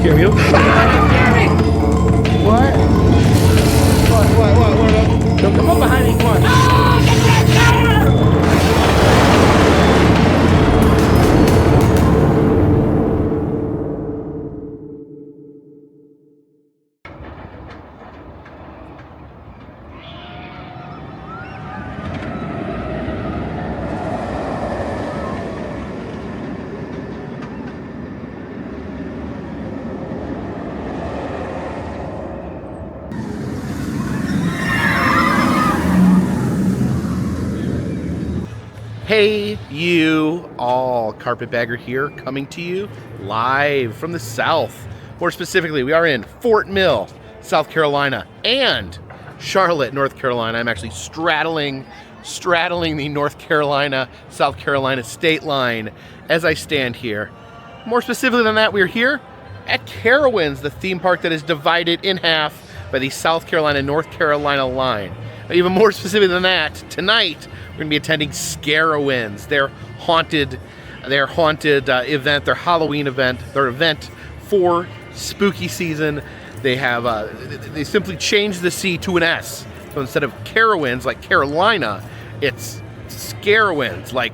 scare you. What? What? Don't come up behind me, come on. Hey, you all, Carpetbagger here, coming to you live from the South. More specifically, we are in Fort Mill, South Carolina, and Charlotte, North Carolina. I'm actually straddling the North Carolina, South Carolina state line as I stand here. More specifically than that, we're here at Carowinds, the theme park that is divided in half by the South Carolina, North Carolina line. Even more specific than that, tonight we're going to be attending Scarowinds, their haunted event, their Halloween event, their event for spooky season. They have they simply changed the C to an S. So instead of Carowinds like Carolina, it's Scarowinds like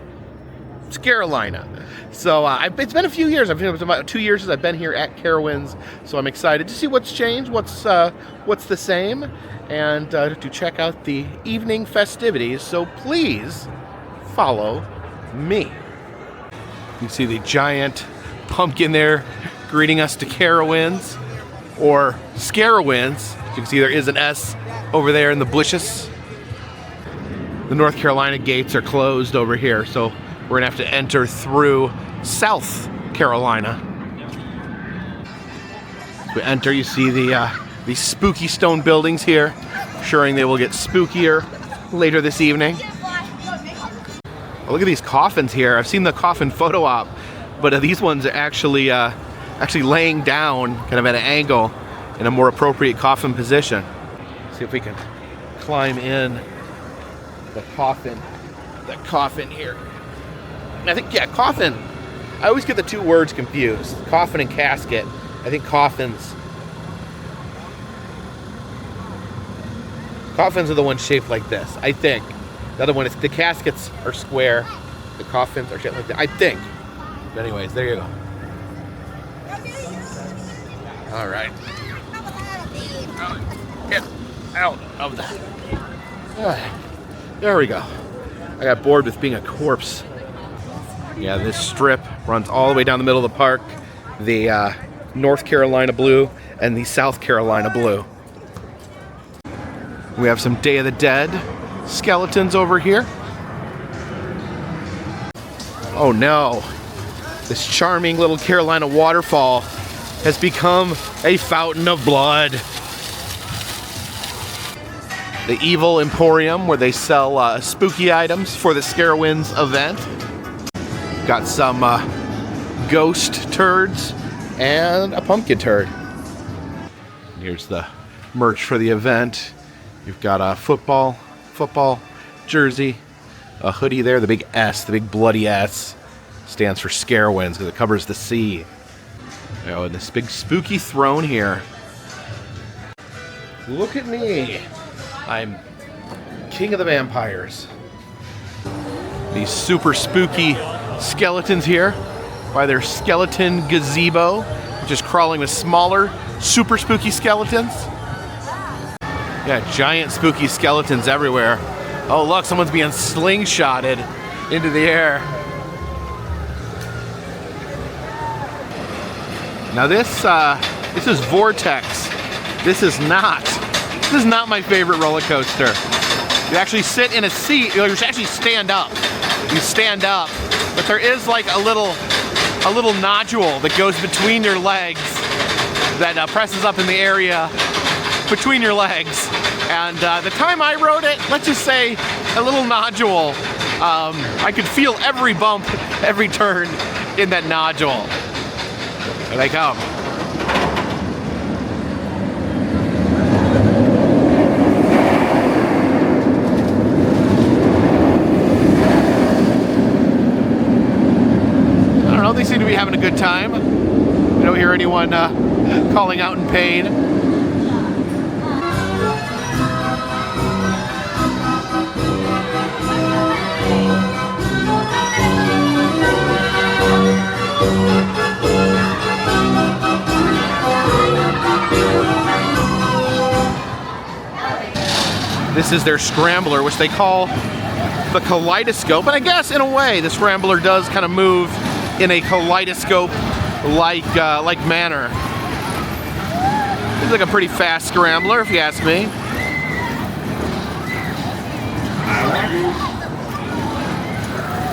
Scarolina. So it's been a few years. It's about 2 years since I've been here at Carowinds. So I'm excited to see what's changed, what's the same, and to check out the evening festivities. So please follow me. You see the giant pumpkin there greeting us to Carowinds, or Scarowinds. You can see there is an S over there in the bushes. The North Carolina gates are closed over here, so we're gonna have to enter through South Carolina. As we enter, you see the spooky stone buildings here, assuring they will get spookier later this evening. Oh, look at these coffins here. I've seen the coffin photo op, but these ones are actually laying down kind of at an angle in a more appropriate coffin position. See if we can climb in the coffin here. I think, yeah, coffin. I always get the two words confused. Coffin and casket. I think coffins are the ones shaped like this, I think. The other one is, the caskets are square. The coffins are shaped like that, I think. But anyways, there you go. All right. Get out of that. There we go. I got bored with being a corpse. Yeah, this strip runs all the way down the middle of the park. The North Carolina blue and the South Carolina blue. We have some Day of the Dead skeletons over here. Oh no. This charming little Carolina waterfall has become a fountain of blood. The Evil Emporium, where they sell spooky items for the Scarowinds event. Got some ghost turds and a pumpkin turd. Here's the merch for the event. You've got a football jersey, a hoodie there, the big S, the big bloody S, stands for Scarowinds because it covers the sea. Oh, and this big spooky throne here. Look at me. I'm king of the vampires. These super spooky skeletons here by their skeleton gazebo, which is crawling with smaller, super spooky skeletons. Yeah, giant spooky skeletons everywhere. Oh look, someone's being slingshotted into the air. Now this is Vortex. This is not my favorite roller coaster. You actually sit in a seat, you actually stand up. You stand up, but there is like a little nodule that goes between your legs that presses up in the area between your legs. And the time I rode it, let's just say a little nodule. I could feel every bump, every turn in that nodule. Here they come. I don't know, they seem to be having a good time. We don't hear anyone calling out in pain. This is their scrambler, which they call the kaleidoscope. And I guess, in a way, the scrambler does kind of move in a kaleidoscope-like manner. It's like a pretty fast scrambler, if you ask me.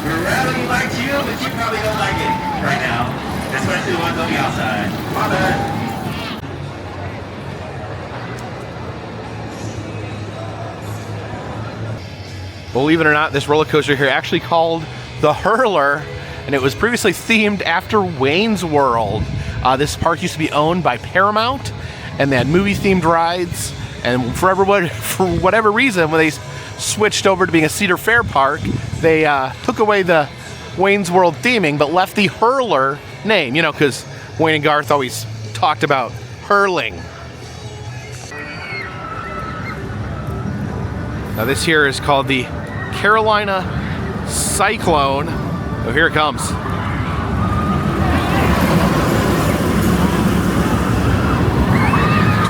Gravity likes you, but you probably don't like it right now. Especially the ones on the outside. My bad. Believe it or not, this roller coaster here actually called the Hurler, and it was previously themed after Wayne's World. This park used to be owned by Paramount, and they had movie-themed rides. And for whatever reason, when they switched over to being a Cedar Fair park, they took away the Wayne's World theming, but left the Hurler name. You know, because Wayne and Garth always talked about hurling. Now this here is called the Carolina Cyclone. Oh, here it comes.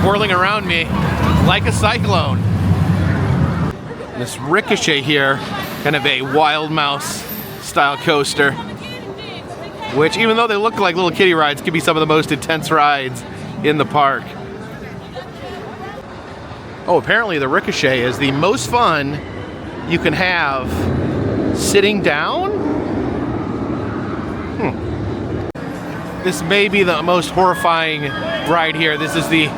Twirling around me like a cyclone. This Ricochet here, kind of a Wild Mouse style coaster, which, even though they look like little kiddie rides, can be some of the most intense rides in the park. Oh, apparently the Ricochet is the most fun you can have sitting down? This may be the most horrifying ride here. This is the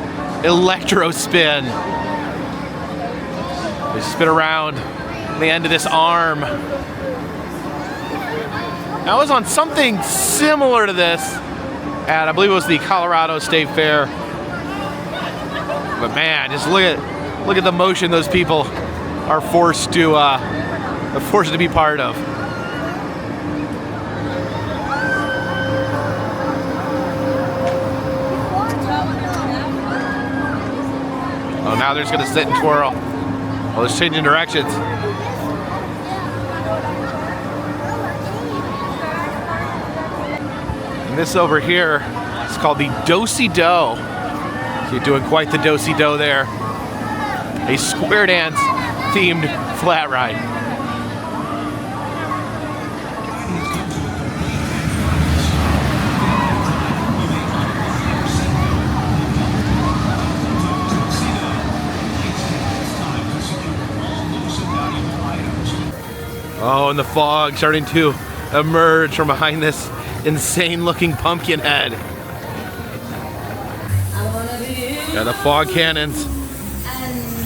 Electro Spin. They spin around the end of this arm. I was on something similar to this at, I believe it was the Colorado State Fair. But man, just look at the motion those people are forced to be part of. Oh, now they're just gonna sit and twirl. Oh, it's changing directions. And this over here is called the Do-Si-Do. So you're doing quite the Do-Si-Do there. A square dance themed flat ride. Oh, and the fog starting to emerge from behind this insane looking pumpkin head. Yeah, the fog cannons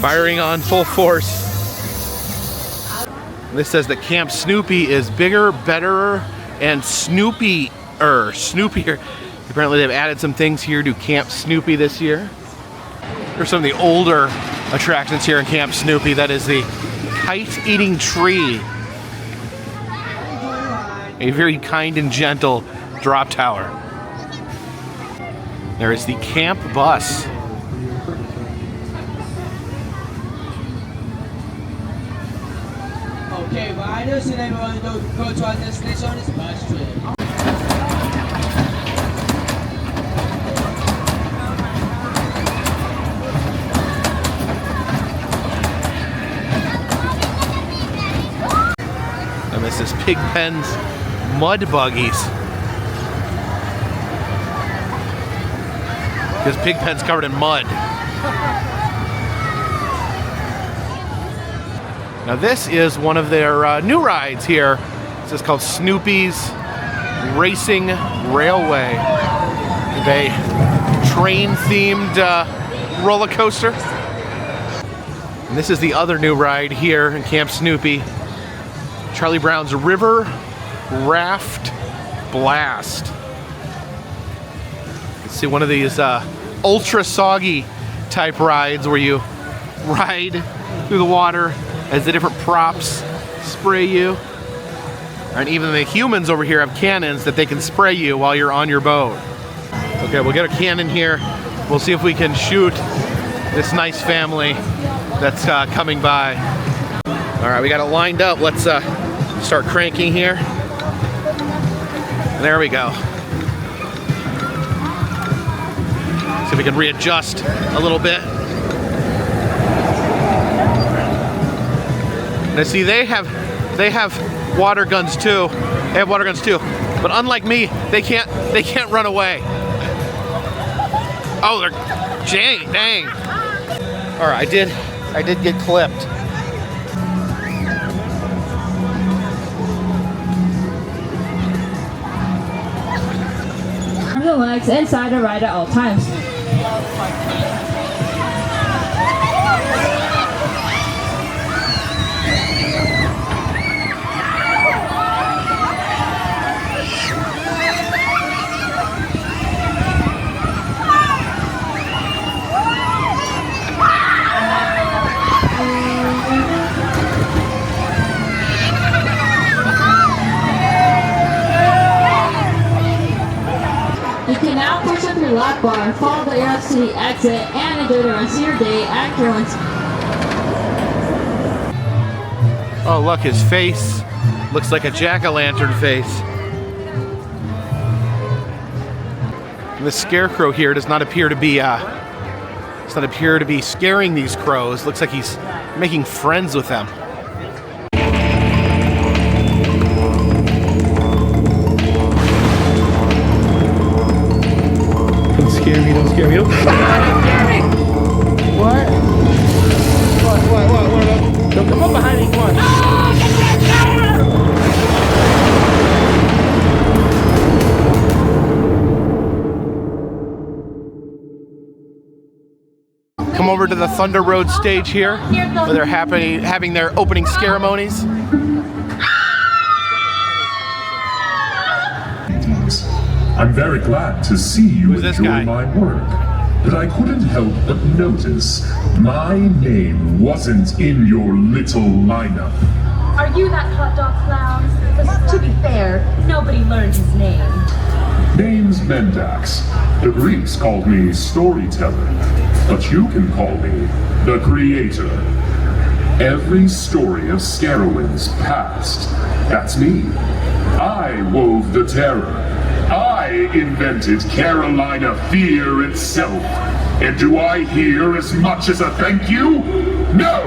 firing on full force. This says that Camp Snoopy is bigger, better, and snoopier. Apparently they've added some things here to Camp Snoopy this year. Here's some of the older attractions here in Camp Snoopy. That is the kite-eating tree. A very kind and gentle drop tower. There is the camp bus. Okay, riders and everyone go to our destination on this bus trip. And this is Pigpen's mud buggies. Because Pigpen's covered in mud. Now this is one of their new rides here. This is called Snoopy's Racing Railway. A train-themed roller coaster. And this is the other new ride here in Camp Snoopy. Charlie Brown's River Raft Blast. You can see one of these ultra soggy type rides where you ride through the water as the different props spray you. And even the humans over here have cannons that they can spray you while you're on your boat. Okay, we'll get a cannon here We'll see if we can shoot this nice family that's coming by. All right, we got it lined up. Let's start cranking here. There we go. See if we can readjust a little bit. Now see, they have water guns too. They have water guns too. But unlike me, they can't run away. Oh, they're dang. All right, I did get clipped. The legs inside or right at all times. Lock bar, follow the arrows to the exit, and enjoy the rest of your day at Carowinds. Oh, look, his face looks like a jack-o'-lantern face. And the scarecrow here does not appear to be scaring these crows. Looks like he's making friends with them. Don't scare me. Don't scare me. What? What? Don't come up behind me. Come on. Come over to the Thunder Road stage here, where they're having their opening ceremonies. I'm very glad to see you Who's this enjoy guy? my work, but I couldn't help but notice my name wasn't in your little lineup. Are you that hot dog clown? Because to be fair, nobody learned his name. Name's Mendax. The Greeks called me Storyteller, but you can call me the Creator. Every story of Scarowinds past, that's me. I wove the terror. I invented Carolina fear itself. And do I hear as much as a thank you? No!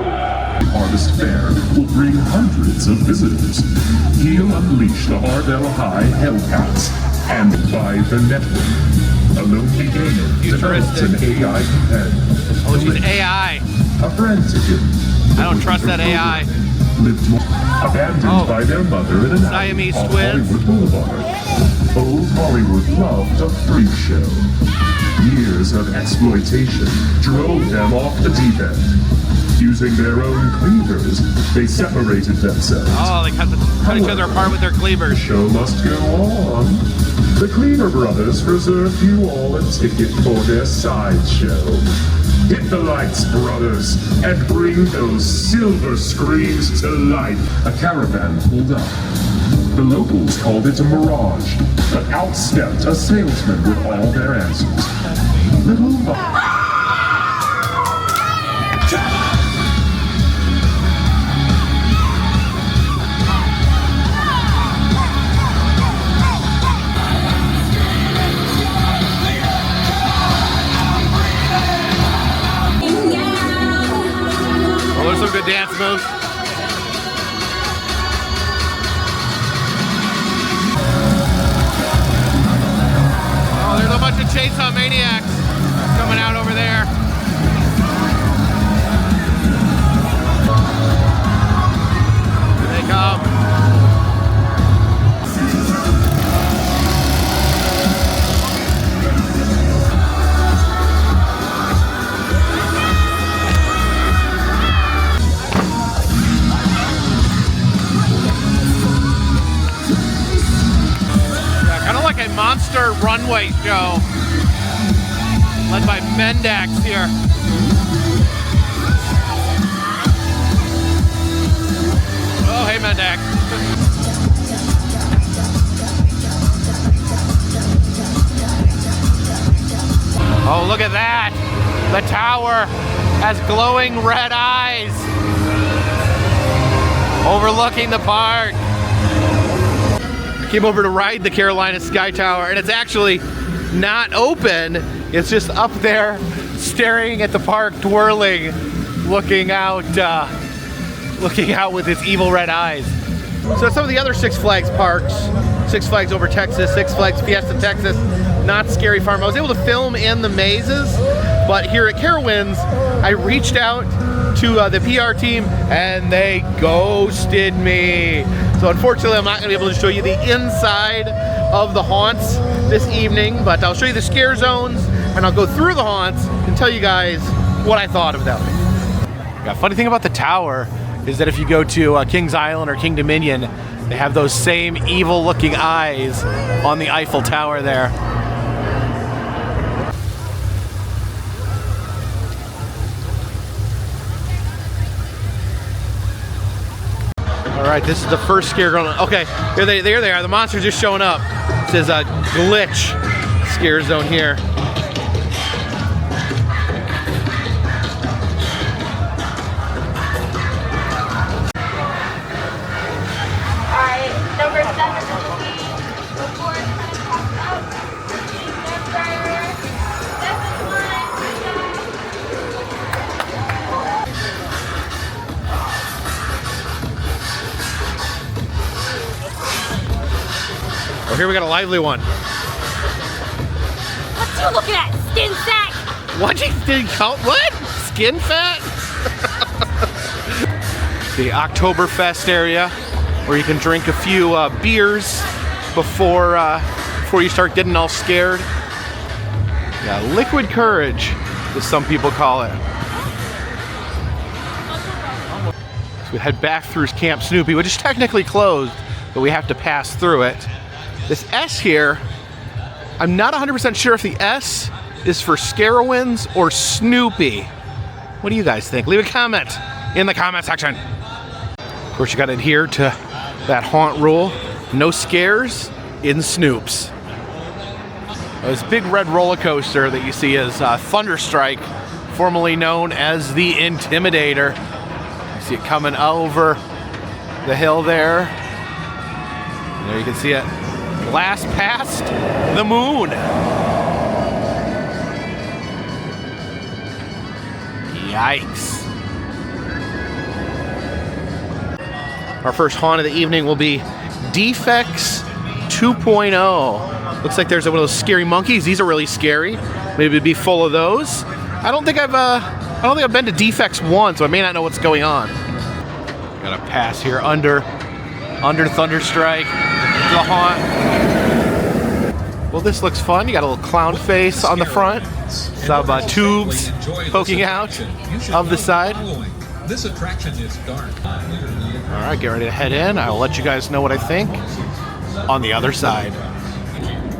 Harvest Fair will bring hundreds of visitors. He'll unleash the Ardell High Hellcats and by the network. A lonely gamer develops an AI companion. Oh, she's AI. A friend to him. I don't trust that AI. Lived abandoned by their mother in an alley Siamese off twins. Hollywood Boulevard. Old Hollywood loved a freak show. Years of exploitation drove them off the deep end. Using their own cleavers, they separated themselves. Oh, they cut each other apart with their The cleavers. show must go on. The Cleaver Brothers reserved you all a ticket for their sideshow. Hit the lights, brothers, and bring those silver screens to life. A caravan pulled up. The locals called it a mirage, but outstepped a salesman with all their answers. Little Oh, there's some good dance moves. Oh, there's a bunch of chainsaw maniacs coming out over there. Here they come. Kind of like a monster runway show led by Mendax here. Oh, hey, Mendax. Oh, look at that! The tower has glowing red eyes overlooking the park. Came over to ride the Carolina Sky Tower, and it's actually not open. It's just up there staring at the park, twirling, looking out with its evil red eyes. So some of the other Six Flags parks, Six Flags Over Texas, Six Flags Fiesta Texas, Knott's Scary Farm. I was able to film in the mazes, but here at Carowinds, I reached out to the PR team and they ghosted me. So unfortunately, I'm not gonna be able to show you the inside of the haunts this evening, but I'll show you the scare zones and I'll go through the haunts and tell you guys what I thought of them. Yeah, funny thing about the tower is that if you go to Kings Island or King Dominion, they have those same evil looking eyes on the Eiffel Tower there. All right, this is the first scare going on. Okay, there they are. The monster's just showing up. This is a glitch scare zone here. Number 7 will be before Oh, here we got a lively one. What you looking at, skin sack? What? What? Skin fat? The Oktoberfest area, where you can drink a few beers before you start getting all scared. Yeah, liquid courage, as some people call it. So we head back through Camp Snoopy, which is technically closed, but we have to pass through it. This S here, I'm not 100% sure if the S is for Scarowinds or Snoopy. What do you guys think? Leave a comment in the comment section. Of course, you gotta adhere to that haunt rule. No scares in Snoops. This big red roller coaster that you see is Thunderstrike, formerly known as the Intimidator. You see it coming over the hill there. And there you can see it. Blast past the moon. Yikes. Our first haunt of the evening will be Defects 2.0. Looks like there's one of those scary monkeys. These are really scary. Maybe it'd be full of those. I don't think I've been to Defects once, so I may not know what's going on. Gotta pass here under Thunderstrike. The haunt. Well, this looks fun. You got a little clown face on the front, some tubes poking out of the side. This attraction is dark. All right, get ready to head in. I'll let you guys know what I think on the other side.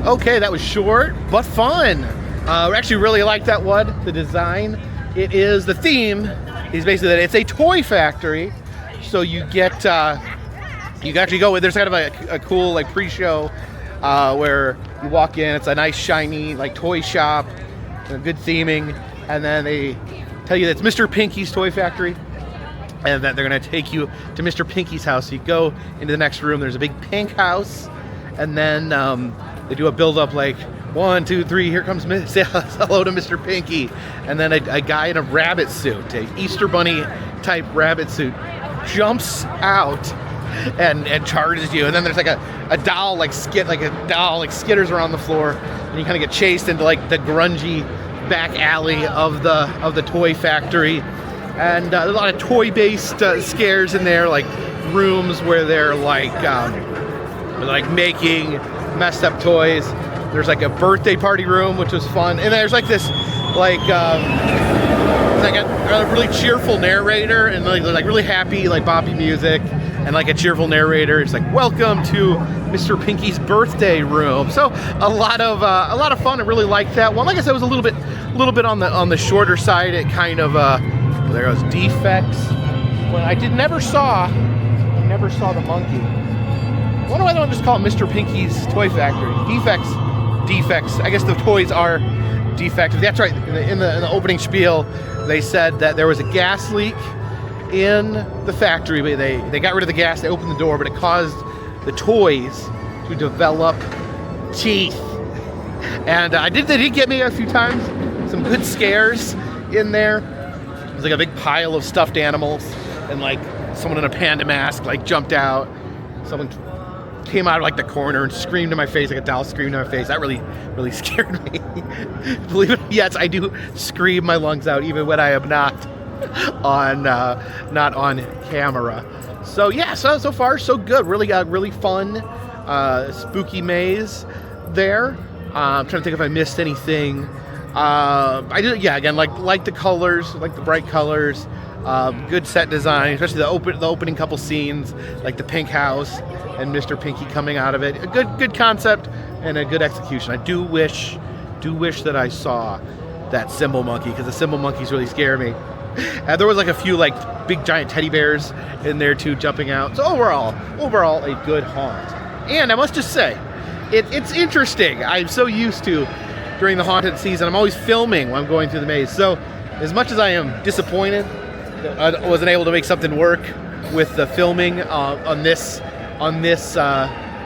Okay, that was short but fun. I actually really like that one. The design. It is the theme. Is basically that it's a toy factory, so you get. You can actually go with, there's kind of a cool like pre-show where you walk in, it's a nice shiny like toy shop, and a good theming, and then they tell you that it's Mr. Pinky's Toy Factory, and that they're gonna take you to Mr. Pinky's house. So you go into the next room, there's a big pink house, and then they do a build-up like 1, 2, 3, here comes say hello to Mr. Pinky, and then a guy in a rabbit suit, a Easter Bunny type rabbit suit, jumps out and charges you, and then there's like a doll like skitters around the floor, and you kind of get chased into like the grungy back alley of the toy factory, and there's a lot of toy-based scares in there, like rooms where they're like making messed up toys. There's like a birthday party room, which was fun, and there's like this like a really cheerful narrator, and like really happy like boppy music, and like a cheerful narrator. It's like, welcome to Mr. Pinky's birthday room. So a lot of fun. I really liked that one. Like I said, it was a little bit on the shorter side. It kind of well, there goes Defects. When I never saw the monkey. I wonder why they don't just call it Mr. Pinky's Toy Factory. Defects. I guess the toys are Defects. That's right. In the opening spiel, they said that there was a gas leak in the factory, but they got rid of the gas. They opened the door, but it caused the toys to develop teeth. And they did get me a few times. Some good scares in there. It was like a big pile of stuffed animals, and like someone in a panda mask like jumped out. Someone came out of like the corner and screamed in my face, like a doll screamed in my face. That really scared me. Believe it, yes, I do scream my lungs out even when I am not on camera. So yeah, so far so good. Really fun, spooky maze there. I'm trying to think if I missed anything. I did, yeah. Again, like the colors, like the bright colors. Good set design, especially the opening couple scenes, like the pink house and Mr. Pinky coming out of it. A good concept and a good execution. I do wish that I saw that cymbal monkey, because the cymbal monkeys really scare me. And there was like a few like big giant teddy bears in there too, jumping out. So overall a good haunt. And I must just say, it's interesting. I'm so used to, during the haunted season, I'm always filming when I'm going through the maze. So as much as I am disappointed that I wasn't able to make something work with the filming on this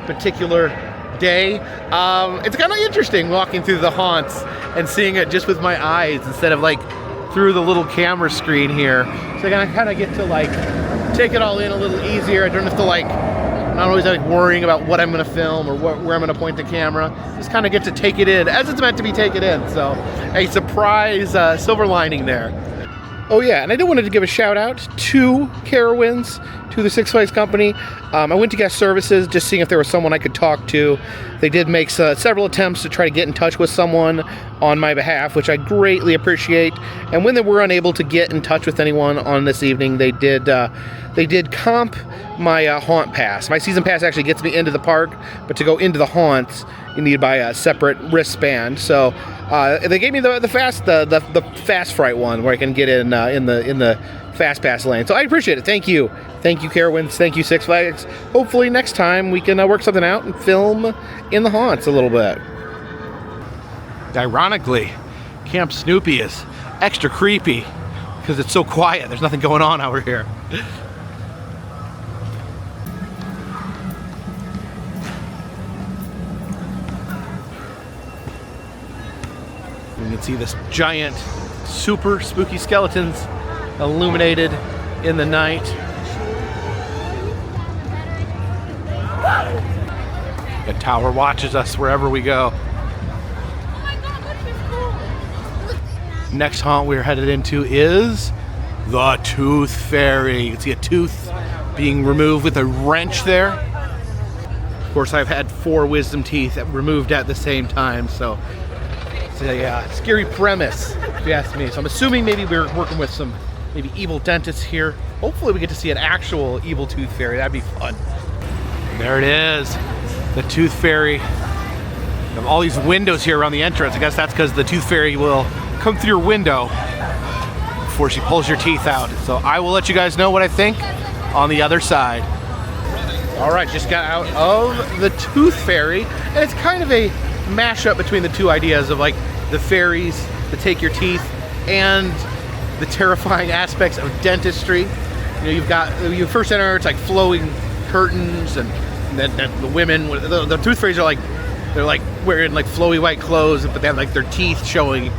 particular day, it's kind of interesting walking through the haunts and seeing it just with my eyes instead of like through the little camera screen here. So I kind of get to like take it all in a little easier. I don't have to like, I'm not always like worrying about what I'm going to film or where I'm going to point the camera. Just kind of get to take it in as it's meant to be taken in. So a surprise silver lining there. Oh yeah, and I did want to give a shout out to Carowinds, to the Six Flags company. I went to guest services just seeing if there was someone I could talk to. They did make several attempts to try to get in touch with someone on my behalf, which I greatly appreciate. And when they were unable to get in touch with anyone on this evening, they did comp my haunt pass. My season pass actually gets me into the park, but to go into the haunts, you need to buy a separate wristband. So they gave me the fast fright one where I can get in the fast pass lane. So I appreciate it. Thank you, Carowinds. Thank you, Six Flags. Hopefully next time we can work something out and film in the haunts a little bit. Ironically, Camp Snoopy is extra creepy because it's so quiet. There's nothing going on over here. You can see this giant, super spooky skeletons illuminated in the night. The tower watches us wherever we go. Next haunt we're headed into is the Tooth Fairy. You can see a tooth being removed with a wrench there. Of course, I've had 4 wisdom teeth removed at the same time, so it's a scary premise, if you ask me. So I'm assuming maybe we're working with some maybe evil dentists here. Hopefully we get to see an actual evil Tooth Fairy. That'd be fun. And there it is, the Tooth Fairy. We have all these windows here around the entrance. I guess that's because the Tooth Fairy will come through your window before she pulls your teeth out. So I will let you guys know what I think on the other side. All right, just got out of the Tooth Fairy, and it's kind of a mashup between the two ideas of like the fairies that take your teeth and the terrifying aspects of dentistry. You know, you first enter, it's like flowing curtains, and then the women, the Tooth Fairies are like, they're like wearing like flowy white clothes, but they have like their teeth showing.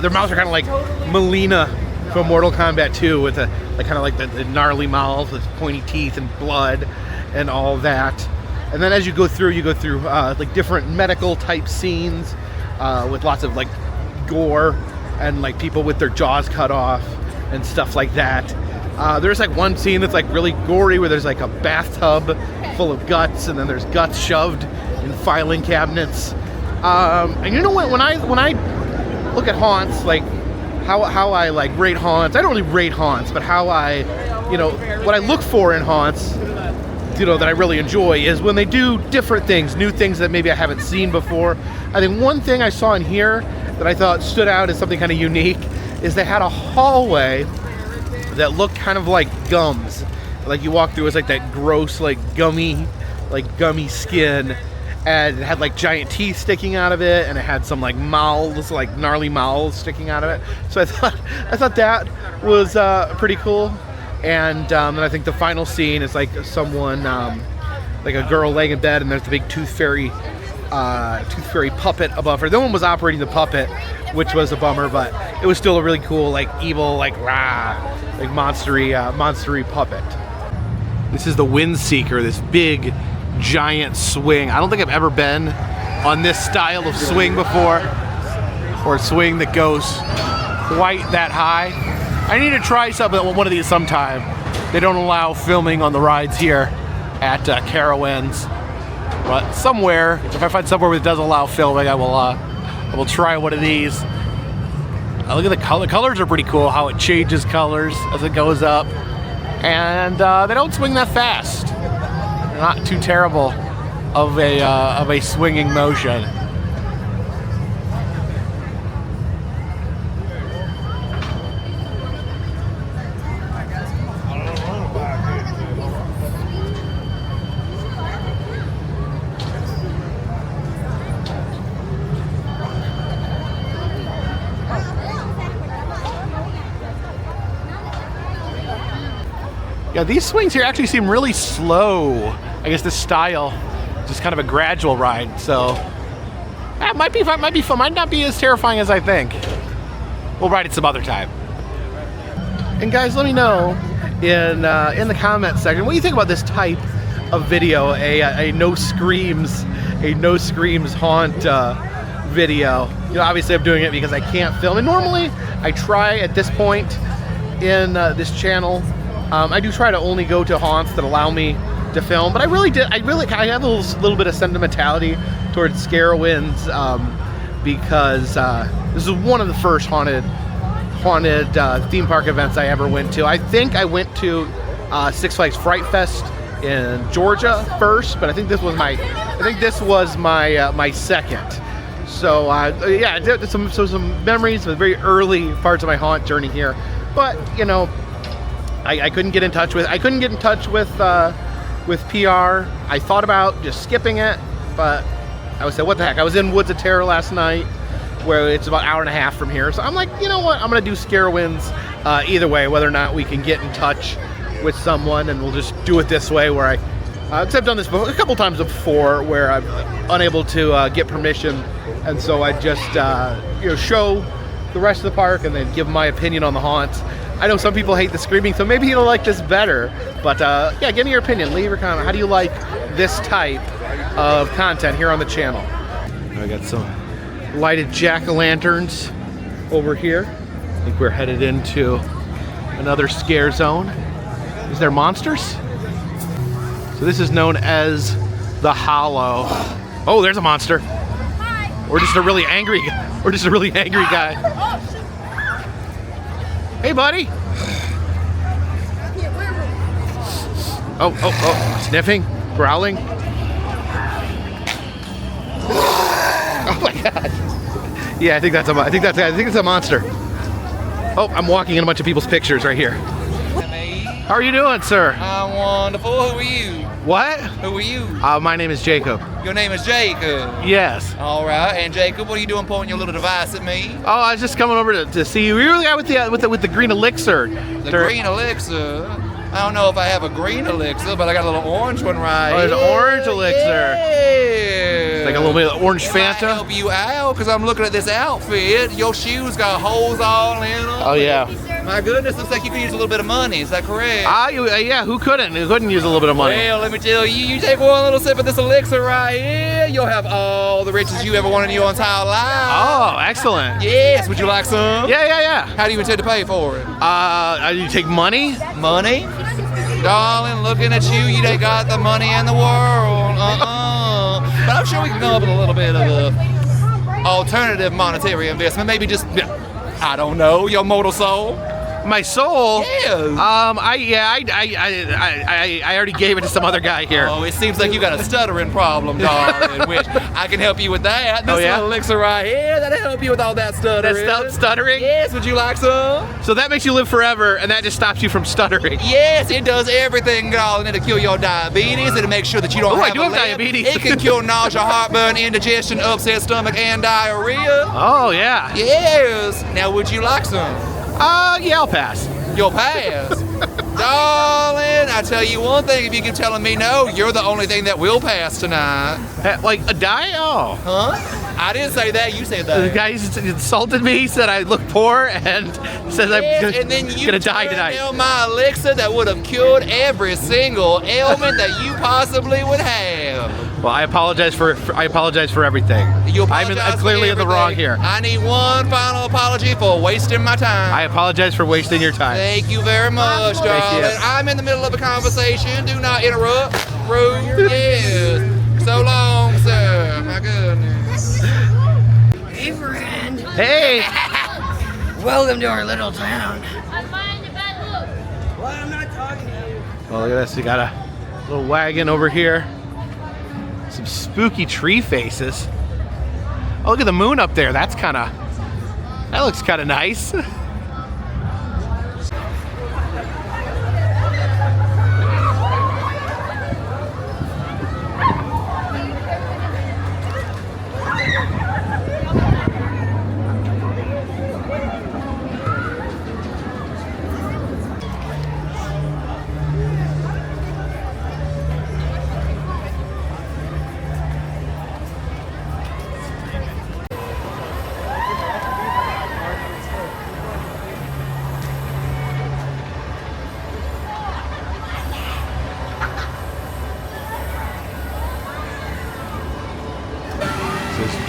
Their mouths are kind of like Melina from Mortal Kombat 2, with a like kind of like the gnarly mouth with pointy teeth and blood and all that. And then as you go through like different medical type scenes with lots of like gore and like people with their jaws cut off and stuff like that. There's like one scene that's like really gory where there's like a bathtub full of guts, and then there's guts shoved in filing cabinets. And you know what? When I look at haunts, like how I like rate haunts, I don't really rate haunts, but how I, you know, what I look for in haunts, you know, that I really enjoy is when they do different things, new things that maybe I haven't seen before. I think one thing I saw in here that I thought stood out as something kind of unique is they had a hallway that looked kind of like gums. Like you walk through, it's like that gross, like gummy skin. and it had like giant teeth sticking out of it, and it had some like mouths, like gnarly mouths sticking out of it. So I thought that was pretty cool. And then I think the final scene is like someone, like a girl laying in bed, and there's the big tooth fairy puppet above her. No one was operating the puppet, which was a bummer, but it was still a really cool, like evil, like rah, like monstery puppet. This is the Wind Seeker, this big, giant swing. I don't think I've ever been on this style of swing before, or a swing that goes quite that high. I need to try one of these sometime. They don't allow filming on the rides here at Carowinds, but somewhere, if I find somewhere where it does allow filming, I will try one of these. Look at the color. Colors are pretty cool. How it changes colors as it goes up, and they don't swing that fast. They're not too terrible of a swinging motion. Yeah, these swings here actually seem really slow. I guess this style, just kind of a gradual ride. So that might be fun. Might not be as terrifying as I think. We'll ride it some other time. And guys, let me know in the comment section what you think about this type of video, a no screams haunt video. You know, obviously I'm doing it because I can't film, and normally I try at this point in this channel. I do try to only go to haunts that allow me to film, but I have a little bit of sentimentality towards Scarowinds because this is one of the first haunted theme park events I ever went to. I think I went to Six Flags Fright Fest in Georgia first, but I think this was my second. So yeah, I did some memories of very early parts of my haunt journey here, but you know, I couldn't get in touch with PR. I thought about just skipping it, but I said, what the heck? I was in Woods of Terror last night, where it's about an hour and a half from here. So I'm like, you know what? I'm gonna do Scarowinds either way, whether or not we can get in touch with someone, and we'll just do it this way. Where because I've done this a couple times before, where I'm unable to get permission, and so I just show the rest of the park and then give my opinion on the haunts. I know some people hate the screaming, so maybe you'll like this better. But yeah, give me your opinion. Leave your comment. How do you like this type of content here on the channel? I got some lighted jack-o'-lanterns over here. I think we're headed into another scare zone. Is there monsters? So this is known as the Hollow. Oh, there's a monster. Or just a really angry guy. Hey, buddy. Oh, sniffing, growling. Oh my God. Yeah, I think that's a monster. Oh, I'm walking in a bunch of people's pictures right here. How are you doing, sir? I'm wonderful. Who are you? What? Who are you? My name is Jacob. Your name is Jacob? Yes. All right. And Jacob, what are you doing pointing your little device at me? Oh, I was just coming over to see you. You're the guy with the green elixir. The green elixir? I don't know if I have a green elixir, but I got a little orange one right here. Oh, there's an orange elixir. Yeah. Like a little bit of orange Fanta. I help you out because I'm looking at this outfit. Your shoes got holes all in them. Oh, yeah. My goodness, looks like you could use a little bit of money. Is that correct? Yeah, who couldn't? Who couldn't use a little bit of money? Well, let me tell you, you take one little sip of this elixir right here, you'll have all the riches you ever wanted in your entire life. Oh, excellent. Yes, would you like some? Yeah. How do you intend to pay for it? You take money? Money? Darling, looking at you, you ain't got the money in the world. But I'm sure we can come up with a little bit of a alternative monetary investment. Maybe just, I don't know, your mortal soul. My soul? Yes. I already gave it to some other guy here. Oh, it seems like you got a stuttering problem, darling, which I can help you with that. This little elixir right here, that'll help you with all that stuttering. That's stuttering? Yes, would you like some? So that makes you live forever, and that just stops you from stuttering. Yes, it does everything, darling. It'll cure your diabetes. It'll make sure that you don't have I do have diabetes. It can cure nausea, heartburn, indigestion, upset stomach, and diarrhea. Oh, yeah. Yes. Now, would you like some? Yeah, I'll pass. You'll pass. Darling, I tell you one thing, if you keep telling me no, you're the only thing that will pass tonight. Like a die? Oh. Huh? I didn't say that, you said that. The guy insulted me, he said I look poor, and says I'm gonna die tonight. Down my elixir that would have cured every single ailment that you possibly would have. Well, I apologize for everything. You apologize I'm clearly in the wrong here. I need one final apology for wasting my time. I apologize for wasting your time. Thank you very much, darling. I'm in the middle of a conversation. Do not interrupt. Rude. Yes. So long, sir. My goodness. Hey, friend. Hey. Welcome to our little town. I'm finding the bad look. Well, I'm not talking to you. Well, look at this. We got a little wagon over here. Some spooky tree faces. Oh, look at the moon up there. That looks kind of nice.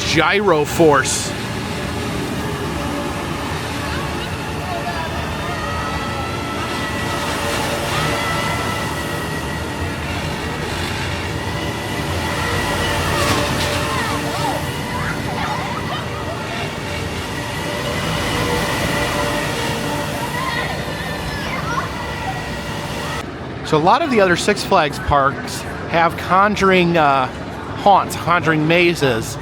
Gyro force. So a lot of the other Six Flags parks have Conjuring haunts, Conjuring mazes.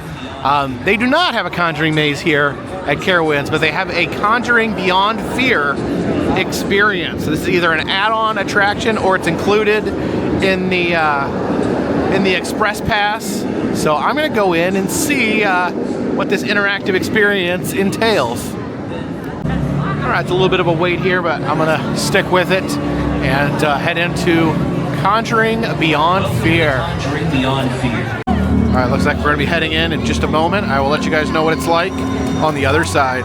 They do not have a Conjuring maze here at Carowinds, but they have a Conjuring Beyond Fear experience. So this is either an add-on attraction or it's included in the Express Pass. So I'm going to go in and see what this interactive experience entails. All right, it's a little bit of a wait here, but I'm going to stick with it and head into Conjuring Beyond Fear. Conjuring Beyond Fear. All right, looks like we're going to be heading in just a moment. I will let you guys know what it's like on the other side.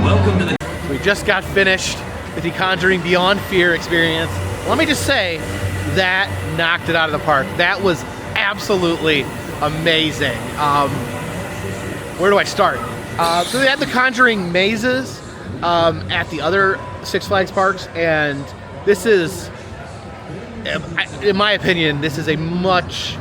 Welcome to the... We just got finished with the Conjuring Beyond Fear experience. Let me just say, that knocked it out of the park. That was absolutely amazing. Where do I start? So they had the Conjuring mazes at the other Six Flags parks, and this is, in my opinion, this is a much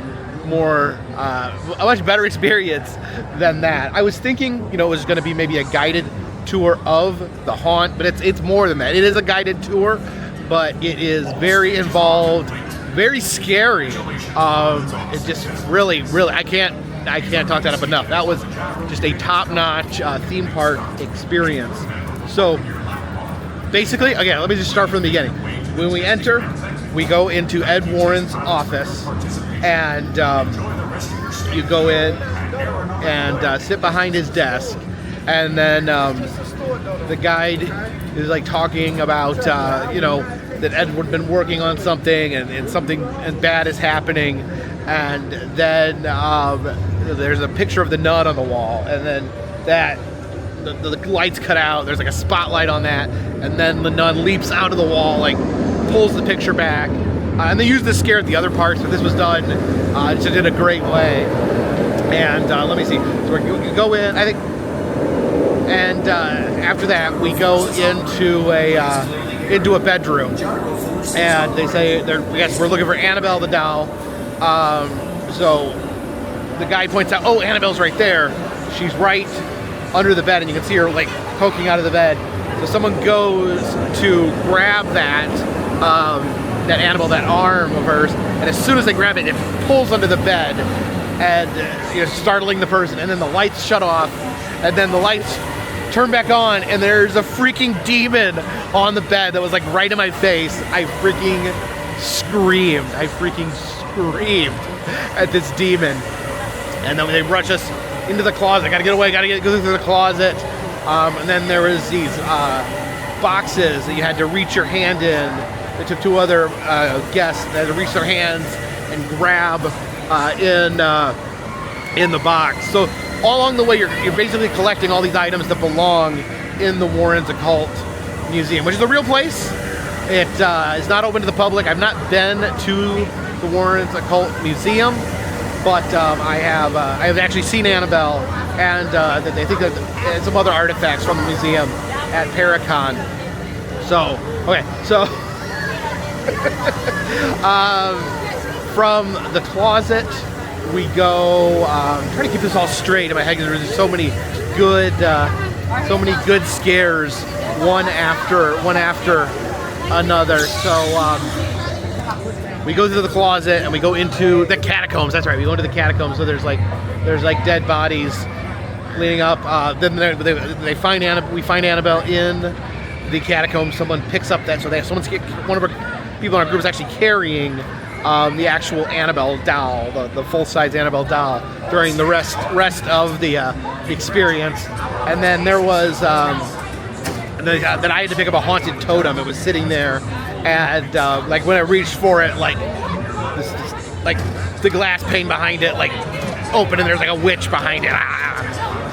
better experience than that. I was thinking, it was going to be maybe a guided tour of the haunt, but it's more than that. It is a guided tour, but it is very involved, very scary. It just really, I can't talk that up enough. That was just a top-notch theme park experience. So basically, again, let me just start from the beginning. When we enter, we go into Ed Warren's office, and you go in and sit behind his desk, and then the guide is like talking about that Ed had been working on something, and something bad is happening, and then there's a picture of the nun on the wall, and then the lights cut out, there's like a spotlight on that, and then the nun leaps out of the wall, like pulls the picture back. And they used this scare at the other parks, but this was done just in a great way. And let me see. So we go in, I think, and after that we go into a bedroom, and they say I guess we're looking for Annabelle the doll. So the guy points out, oh, Annabelle's right there. She's right under the bed, and you can see her like poking out of the bed. So someone goes to grab that that animal, that arm of hers, and as soon as they grab it, it pulls under the bed, and startling the person. And then the lights shut off, and then the lights turn back on, and there's a freaking demon on the bed that was like right in my face. I freaking screamed. At this demon. And then they rush us into the closet. Gotta get away, go through the closet. And then there was these boxes that you had to reach your hand in. They took two other guests that had to reach their hands and grab in the box. So all along the way, you're basically collecting all these items that belong in the Warrens Occult Museum, which is a real place. It is not open to the public. I've not been to the Warrens Occult Museum, but I have actually seen Annabelle, and they think that some other artifacts from the museum at Paracon. So, okay, so from the closet we go. Trying to keep this all straight in my head because there's so many good scares, one after another. So we go through the closet and we go into the catacombs. That's right, we go into the catacombs. So there's like dead bodies leading up. Then they find we find Annabelle in the catacombs. Someone picks up that. So one of our people in our group is actually carrying the actual Annabelle doll, the full-size Annabelle doll, during the rest of the experience. And then there was then I had to pick up a haunted totem. It was sitting there, and like when I reached for it, like the glass pane behind it like open, and there's like a witch behind it.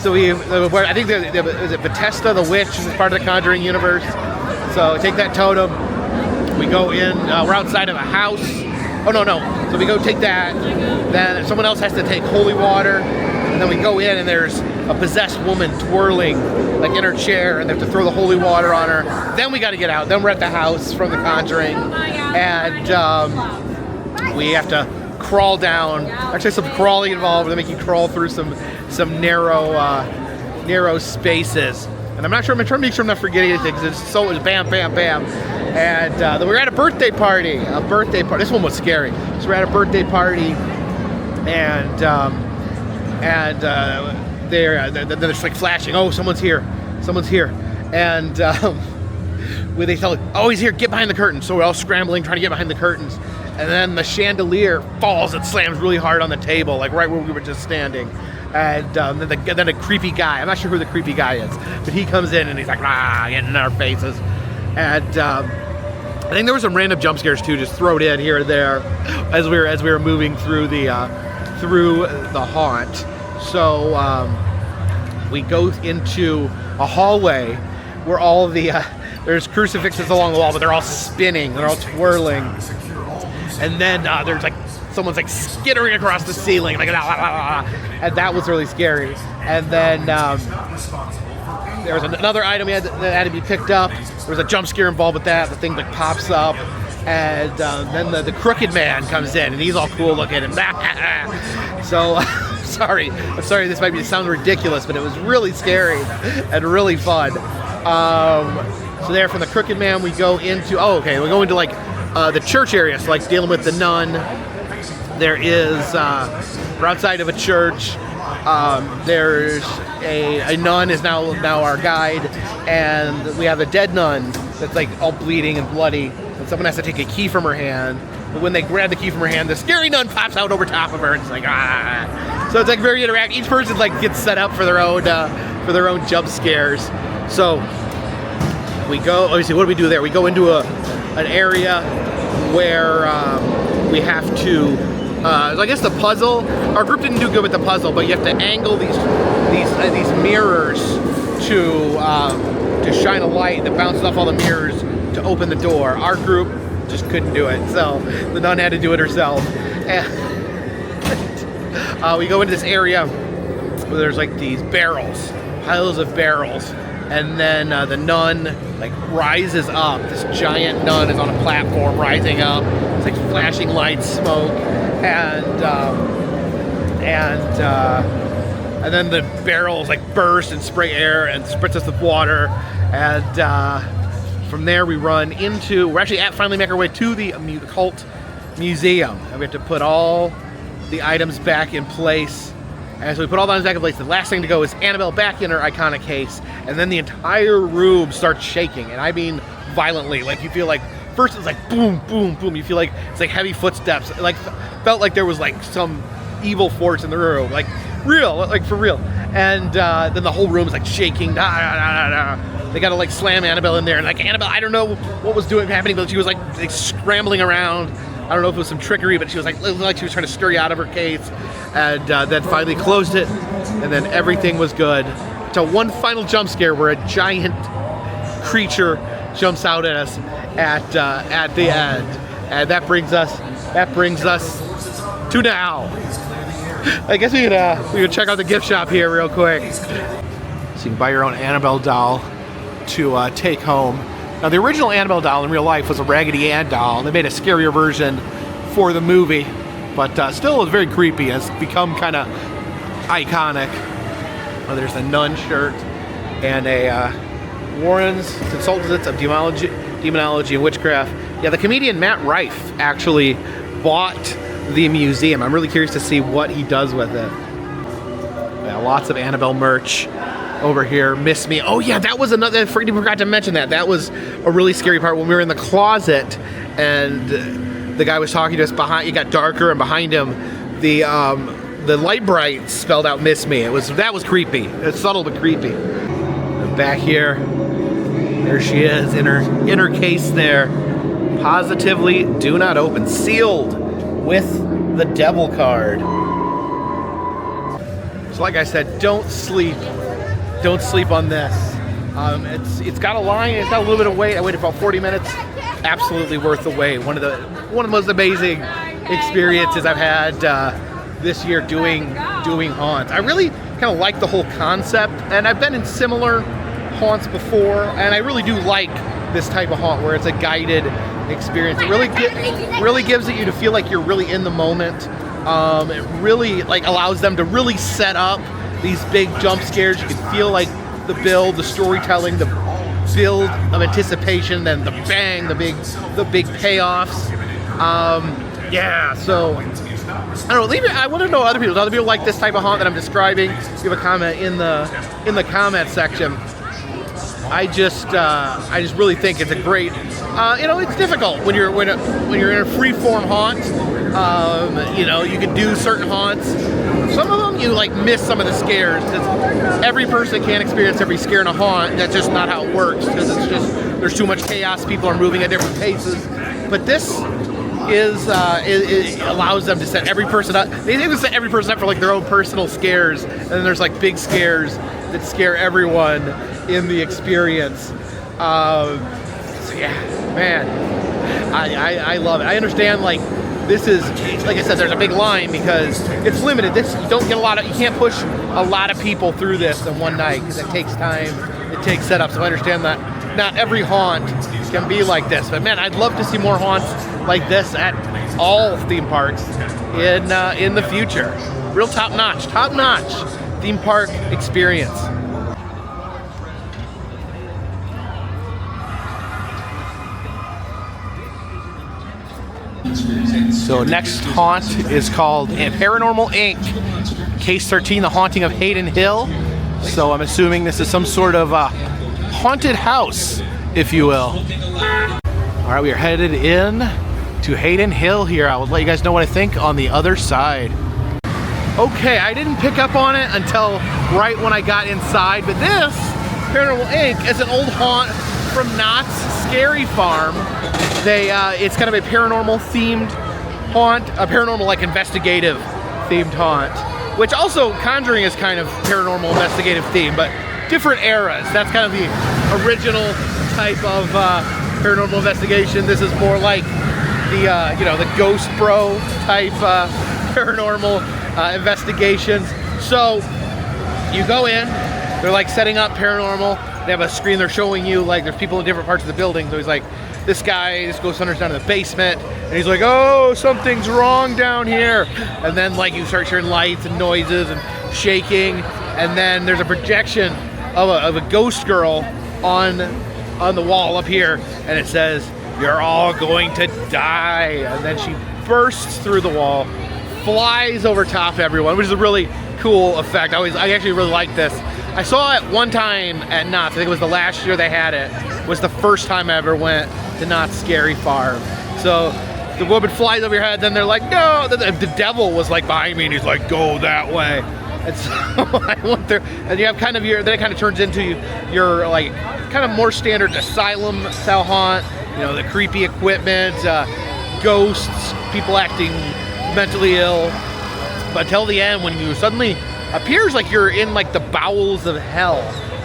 So I think is it Bethesda the witch is part of the Conjuring universe. So take that totem. We go in. We're outside of a house. Oh no. So we go take that. Then someone else has to take holy water, and then we go in, and there's a possessed woman twirling like in her chair, and they have to throw the holy water on her. Then we got to get out. Then we're at the house from the Conjuring, and we have to crawl down. Actually, some crawling involved. They make you crawl through some narrow spaces. And I'm trying to make sure I'm not forgetting anything because it's bam, bam, bam. And then we were at a birthday party. This one was scary. So we're at a birthday party, and they're just like flashing. Oh, someone's here. And they tell it, oh, he's here. Get behind the curtains. So we're all scrambling, trying to get behind the curtains. And then the chandelier falls and slams really hard on the table, like right where we were just standing. And then a creepy guy. I'm not sure who the creepy guy is, but he comes in and he's like, getting in our faces. And I think there were some random jump scares too, just thrown in here and there as we were moving through the haunt. So we go into a hallway where all there's crucifixes along the wall, but they're all spinning, they're all twirling. And then there's like someone's like skittering across the ceiling, like and that was really scary. And then there was another item that had to be picked up. There was a jump scare involved with that. The thing like pops up, and then the crooked man comes in, and he's all cool looking. And so I'm sorry. This might sound ridiculous, but it was really scary and really fun. So there, from the crooked man, we go into we go into like the church area, so like dealing with the nun. There is we're outside of a church. There's a nun is now our guide, and we have a dead nun that's like all bleeding and bloody, and someone has to take a key from her hand. But when they grab the key from her hand, the scary nun pops out over top of her, and it's like So it's like very interactive. Each person like gets set up for their own jump scares. So we go. Obviously, what do we do there? We go into an area where we have to. I guess the puzzle. Our group didn't do good with the puzzle, but you have to angle these mirrors to shine a light that bounces off all the mirrors to open the door. Our group just couldn't do it, so the nun had to do it herself. And we go into this area where there's like these barrels, piles of barrels, and then the nun like rises up. This giant nun is on a platform rising up. It's like flashing lights, smoke, and and then the barrels like burst and spray air and spritz us with water, and from there we run into, we're actually finally make our way to the cult museum, and we have to put all the items back in place. And so we put all the items back in place. The last thing to go is Annabelle back in her iconic case, and then the entire room starts shaking, and I mean violently. Like you feel like first it's like boom, boom, boom. You feel like it's like heavy footsteps. It like felt like there was like some evil force in the room, like real, like for real. And then the whole room is like shaking. They gotta like slam Annabelle in there, and like Annabelle, I don't know what was happening, but she was like scrambling around. I don't know if it was some trickery, but she was like, it looked like she was trying to scurry out of her case, and then finally closed it, and then everything was good. To one final jump scare where a giant creature jumps out at us at the end, and that brings us to now. I guess we could check out the gift shop here real quick. So you can buy your own Annabelle doll to take home. Now, the original Annabelle doll in real life was a Raggedy Ann doll, and they made a scarier version for the movie, but still it was very creepy. It's become kind of iconic. Oh, there's a nun shirt and a Warren's Consultants of Demonology and Witchcraft. Yeah, the comedian Matt Rife actually bought the museum. I'm really curious to see what he does with it. Yeah, lots of Annabelle merch over here. Miss Me. Oh yeah, that was another, I forgot to mention that. That was a really scary part when we were in the closet and the guy was talking to us behind, it got darker, and behind him the light bright spelled out Miss Me. That was creepy. It's subtle but creepy. And back here, there she is in her case there. Positively do not open. Sealed with the devil card. So like I said, don't sleep on this. It's got a line, it's got a little bit of wait. I waited about 40 minutes. Absolutely worth the wait. One of the most amazing experiences I've had this year doing haunts. I really kind of like the whole concept, and I've been in similar haunts before, and I really do like this type of haunt where it's a guided experience. It really gives it you to feel like you're really in the moment. It really like allows them to really set up these big jump scares. You can feel like the build, the storytelling, the build of anticipation, then the bang, the big payoffs. Yeah, so I don't know. I want to know other people like this type of haunt that I'm describing. Leave a comment in the comment section. I just really think it's a great. It's difficult when you're in a free-form haunt. You can do certain haunts. Some of them you like miss some of the scares because every person can't experience every scare in a haunt. That's just not how it works because it's just there's too much chaos. People are moving at different paces. But this it allows them to set every person up. They even set every person up for like their own personal scares, and then there's like big scares that scare everyone in the experience. So yeah, man, I love it. I understand like this is, like I said, there's a big line because it's limited. You can't push a lot of people through this in one night because it takes time, it takes setup. So I understand that not every haunt can be like this, but man, I'd love to see more haunts like this at all theme parks in the future. Real top notch theme park experience. So next haunt is called Paranormal Inc. Case 13, The Haunting of Hayden Hill. So I'm assuming this is some sort of haunted house, if you will. All right, we are headed in to Hayden Hill here. I will let you guys know what I think on the other side. Okay, I didn't pick up on it until right when I got inside, but this, Paranormal Inc., is an old haunt from Knott's Scary Farm. It's kind of a paranormal themed haunt, a paranormal like investigative themed haunt, which also Conjuring is kind of paranormal investigative theme, but different eras. That's kind of the original type of paranormal investigation. This is more like the Ghost Bro type paranormal investigations. So you go in, they're like setting up paranormal. They have a screen they're showing you like there's people in different parts of the building. So he's like, this ghost hunter's down in the basement, and he's like, oh, something's wrong down here. And then like you start hearing lights and noises and shaking, and then there's a projection of a ghost girl on the wall up here, and it says, you're all going to die. And then she bursts through the wall, flies over top of everyone, which is a really cool effect. I actually really like this. I saw it one time at Knott's. I think it was the last year they had it. It was the first time I ever went to Knott's Scary Farm. So the woman flies over your head, then they're like, no, the devil was like behind me, and he's like, go that way. And so I went there, and you have kind of then it kind of turns into your like kind of more standard asylum style haunt. You know, the creepy equipment, ghosts, people acting mentally ill. But until the end, when you suddenly appears like you're in like the bowels of hell.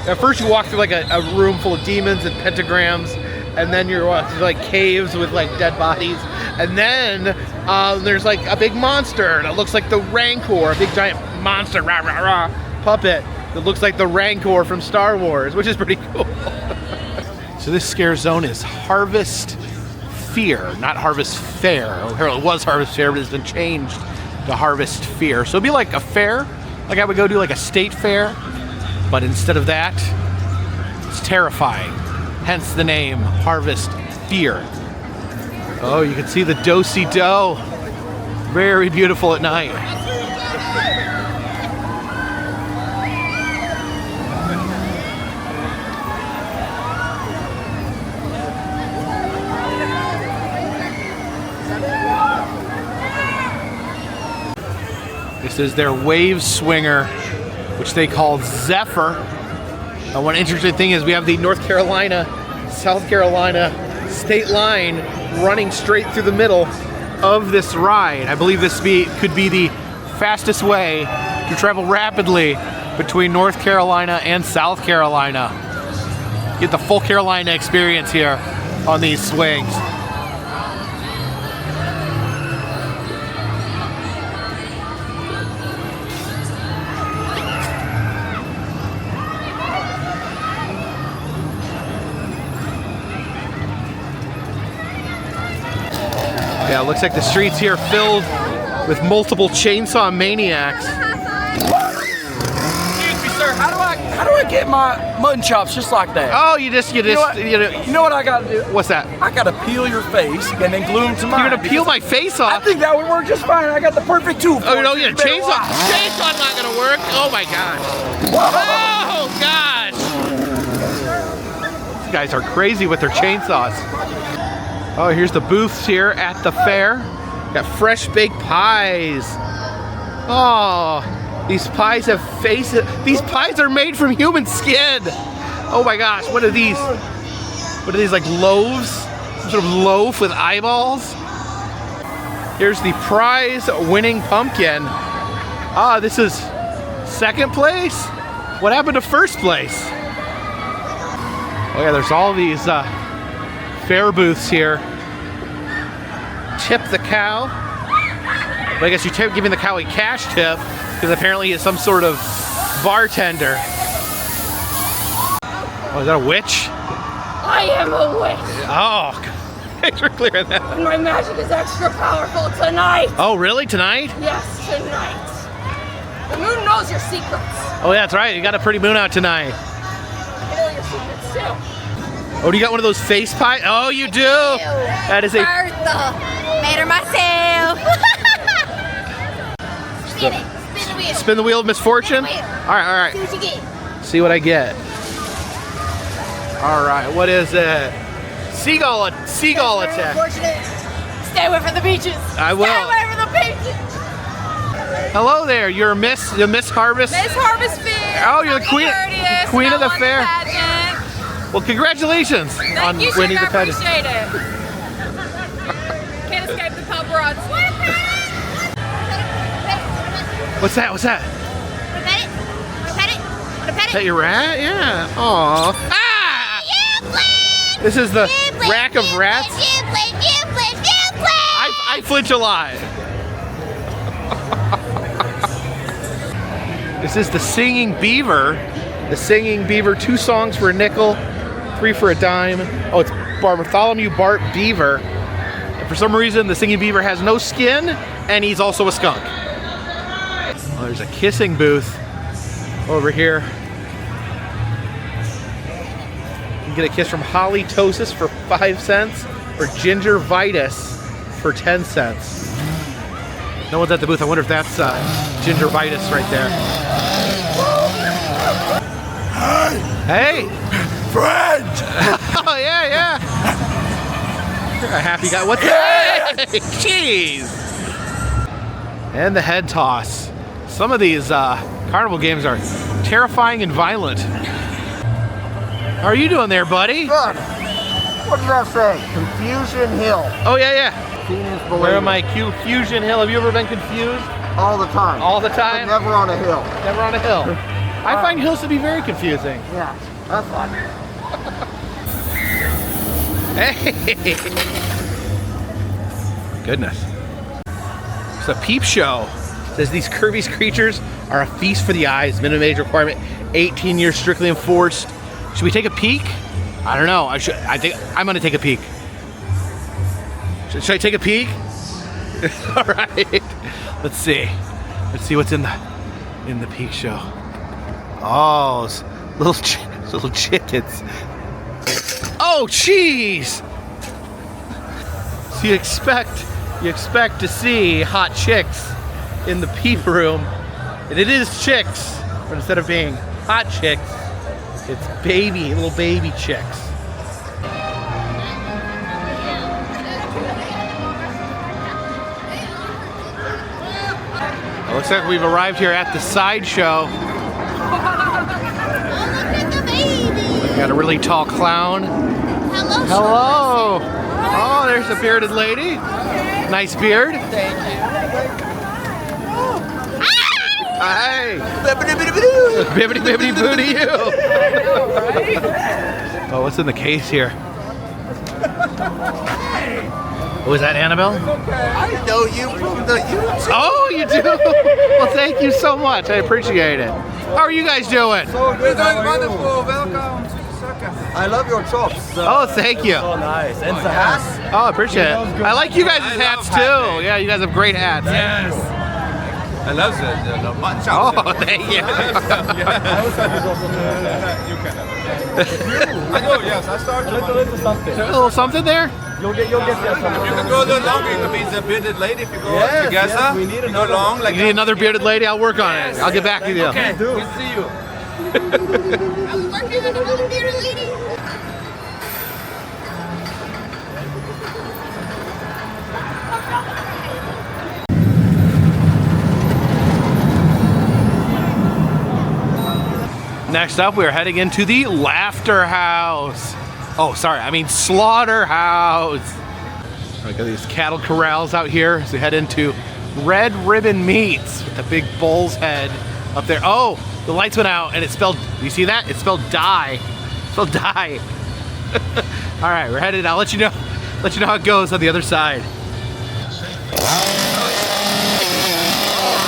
At first you walk through like a room full of demons and pentagrams, and then you're walking through like caves with like dead bodies, and then there's like a big monster that looks like the Rancor, a big giant monster puppet that looks like the Rancor from Star Wars, which is pretty cool. So this scare zone is Harvest Fear, not Harvest Fair. It was Harvest Fair, but it's been changed to Harvest Fear. So it'd be like a fair, like I would go do like a state fair, but instead of that, it's terrifying. Hence the name Harvest Fear. Oh, you can see the do-si-do. Very beautiful at night. This is their wave swinger, which they call Zephyr. And one interesting thing is we have the North Carolina, South Carolina state line running straight through the middle of this ride. I believe this could be the fastest way to travel rapidly between North Carolina and South Carolina. Get the full Carolina experience here on these swings. Yeah, it looks like the streets here are filled with multiple chainsaw maniacs. Excuse me, sir. How do I get my mutton chops just like that? Oh, you know what I gotta do? What's that? I gotta peel your face and then glue them to mine. You're gonna peel my face off? I think that would work just fine. I got the perfect tool for it. Oh, no, yeah, chainsaw's not gonna work. Oh my gosh. Oh gosh. These guys are crazy with their chainsaws. Oh, here's the booths here at the fair. Got fresh baked pies. Oh, these pies have faces. These pies are made from human skin. Oh my gosh, what are these? What are these, like loaves? Some sort of loaf with eyeballs? Here's the prize winning pumpkin. Ah, this is second place? What happened to first place? Oh yeah, there's all these fair booths here. Tip the cow. But I guess you're giving the cow a cash tip because apparently he's some sort of bartender. Oh, is that a witch? I am a witch. Oh, thanks for clearing that. And my magic is extra powerful tonight. Oh, really? Tonight? Yes, tonight. The moon knows your secrets. Oh, yeah, that's right. You got a pretty moon out tonight. I know your secrets too. Oh, do you got one of those face pies? Oh, you do. That is a. Bertha. Made her myself. Spin it. Spin the wheel. Spin the wheel of misfortune? Spin the wheel. All right. See what you get. See what I get. All right, what is it? Seagull attack. Unfortunate. Stay away from the beaches. I will. Stay away from the beaches. Hello there, you're Miss Harvest. Miss Harvest Fair. Oh, you're the queen of the fair. Well, congratulations on winning the pageant. Appreciate it. Can't escape the paparazzi. What's that? Wanna pet it? Is that your rat? Yeah. Aw. Ah! This is the rack of rats. I flinch a lot. This is the Singing Beaver. The Singing Beaver, 2 songs for a nickel, 3 for a dime. Oh, it's Bar, Bartholomew Bart Beaver. And for some reason, the singing beaver has no skin, and he's also a skunk. Oh, there's a kissing booth over here. You can get a kiss from Halitosis for 5 cents, or Gingivitis for 10 cents. No one's at the booth. I wonder if that's Gingivitis right there. Hey! Friend! Oh, yeah. A happy guy. What's that? Jeez! And the head toss. Some of these carnival games are terrifying and violent. How are you doing there, buddy? Good. What did I say? Confusion Hill. Oh, yeah. Phoenix Where am I? Confusion Hill. Have you ever been confused? All the time. All the time? But never on a hill. Never on a hill. I find hills to be very confusing. Yeah, that's fun. Hey! Goodness. It's a peep show. It says these curvy creatures are a feast for the eyes. Minimum age requirement, 18 years, strictly enforced. Should we take a peek? I don't know. I think I'm gonna take a peek. Should I take a peek? All right. Let's see. Let's see what's in the peek show. Oh, little chickens. Oh, jeez! So you expect to see hot chicks in the peep room, and it is chicks, but instead of being hot chicks, it's little baby chicks. It looks like we've arrived here at the sideshow. We got a really tall clown. Hello. Oh, there's a bearded lady. Nice beard. Thank you. Hi. Bibbidi bibbidi boo to you. Oh, what's in the case here? Oh, is that Annabelle? I know you from the YouTube. Oh, you do? Well, thank you so much. I appreciate it. How are you guys doing? So good. Wonderful. Welcome to the circus. I love your chops. Oh, thank you. So nice. And the hats. Oh, I appreciate it. I like you guys' hats too. Yeah, you guys have great hats. Yes. I love the mutton chops. Oh, thank you. I know, yes. I started A little something. A little something there? You'll get there something. You can go a little longer. You can be the bearded lady if you go Yes, together. yes, we need go another long. Like You need another bearded lady? I'll work on it. I'll get back with you. Okay, good to see you. I'm working with another bearded lady. Next up, we are heading into the Laughter House. Oh, sorry, I mean Slaughterhouse. We got these cattle corrals out here as we head into Red Ribbon Meats with the big bull's head up there. Oh, the lights went out and it spelled, you see that? It spelled die. It spelled die. All right, we're headed, I'll let you know how it goes on the other side. All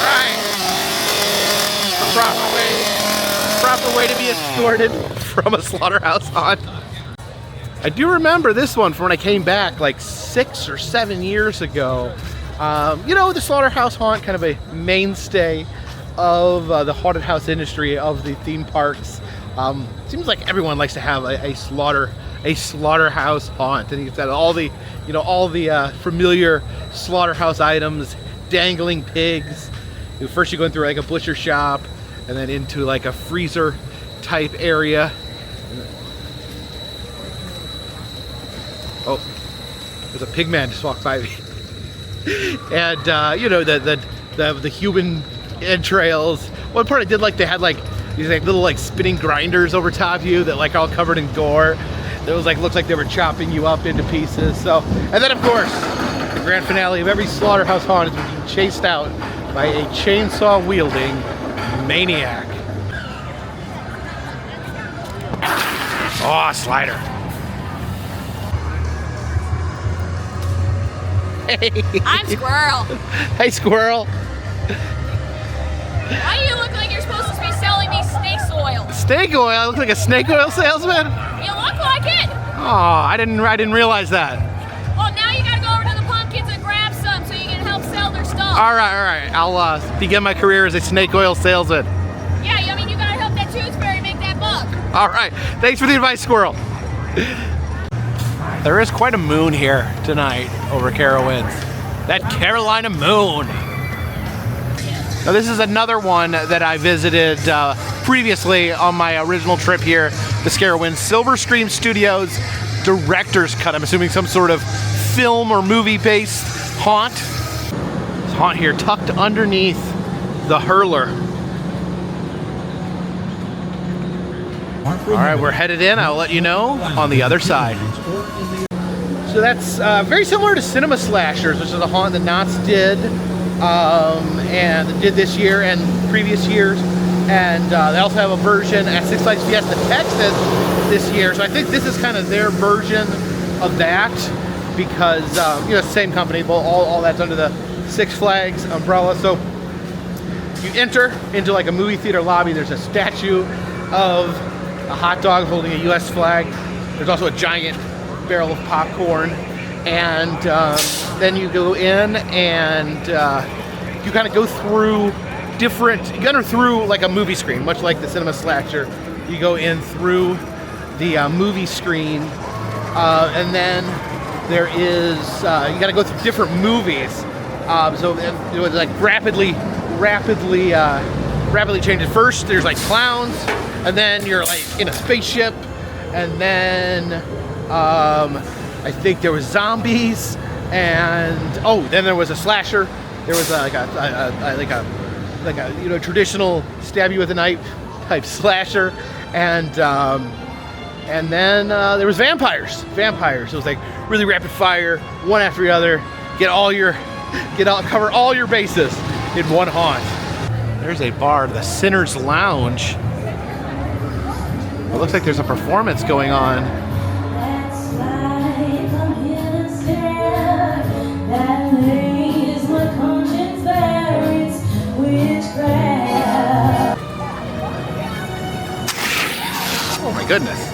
right. Proper way to be escorted from a slaughterhouse haunt. I do remember this one from when I came back like 6 or 7 years ago. You know, the slaughterhouse haunt, kind of a mainstay of the haunted house industry of the theme parks. Seems like everyone likes to have a slaughterhouse haunt, and you've got all the familiar slaughterhouse items, dangling pigs. First you're going through like a butcher shop, and then into like a freezer type area. Oh, there's a pig man just walked by me. And you know, the human entrails. One part I did like, they had like these like little like spinning grinders over top of you that like all covered in gore. It was like, looked like they were chopping you up into pieces. So, and then of course, the grand finale of every slaughterhouse haunt is being chased out by a chainsaw wielding maniac. Oh, Slider. Hey. I'm Squirrel. Hey, Squirrel. Why do you look like you're supposed to be selling me snake oil? Snake oil? I look like a snake oil salesman? You look like it. I didn't realize that. Well, now you gotta go over to the pumpkins and grab some so you can help sell their stuff. All right. I'll begin my career as a snake oil salesman. Yeah, I mean, you gotta help that tooth fairy make that buck. All right. Thanks for the advice, squirrel. There is quite a moon here tonight over Carowinds. That Carolina moon. Now this is another one that I visited previously on my original trip here, the Scarowinds. Silver Stream Studios director's cut. I'm assuming some sort of film or movie-based haunt. This haunt here tucked underneath the hurler. All right, we're headed in. I'll let you know on the other side. So that's very similar to Cinema Slashers, which is a haunt that Knott's did and did this year and previous years. And they also have a version at Six Flags Fiesta Texas this year. So I think this is kind of their version of that because, you know, same company, but all that's under the Six Flags umbrella. So you enter into like a movie theater lobby. There's a statue of a hot dog holding a U.S. flag. There's also a giant barrel of popcorn. And then you go in and you kind of go through you enter through like a movie screen, much like the Cinema Slasher. You go in through the movie screen, and then there is, you gotta go through different movies. So it was like rapidly changes. First, there's like clowns, and then you're like in a spaceship, and then I think there was zombies, and then there was a slasher. There was like a you know, traditional stab you with a knife type slasher, and then there was vampires. It was like really rapid fire, one after the other. Cover all your bases in one haunt. There's a bar, the Sinner's Lounge. It looks like there's a performance going on. Oh my goodness.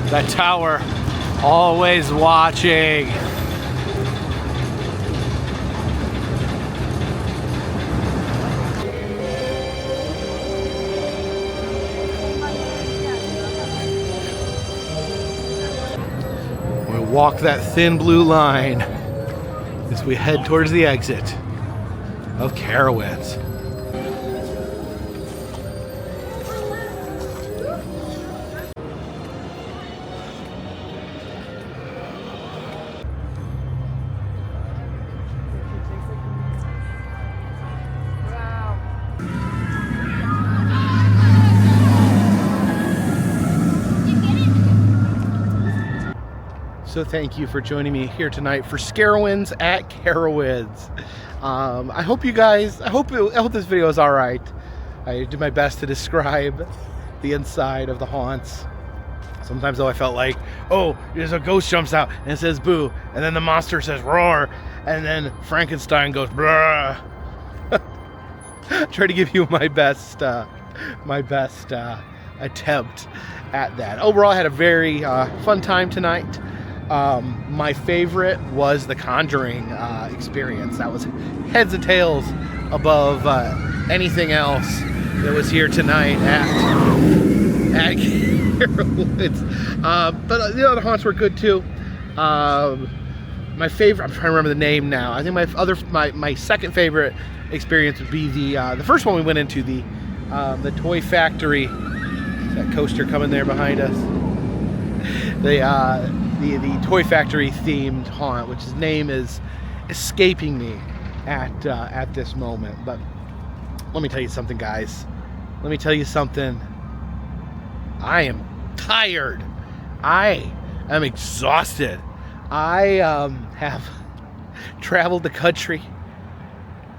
That tower, always watching. We walk that thin blue line as we head towards the exit of Carowinds. So thank you for joining me here tonight for Scarowinds at Carowinds. I hope this video is all right. I did my best to describe the inside of the haunts. Sometimes though I felt like, oh, there's a ghost jumps out and it says boo, and then the monster says roar, and then Frankenstein goes brrr. Try to give you my best attempt at that. Overall, I had a very fun time tonight. My favorite was the Conjuring experience. That was heads and tails above anything else that was here tonight at Carowinds. But the other haunts were good too. My favorite, I'm trying to remember the name now. I think my second favorite experience would be the first one we went into, the Toy Factory. That coaster coming there behind us. The Toy Factory themed haunt, which his name is escaping me at this moment. But let me tell you something, guys. Let me tell you something. I am tired. I am exhausted. I have traveled the country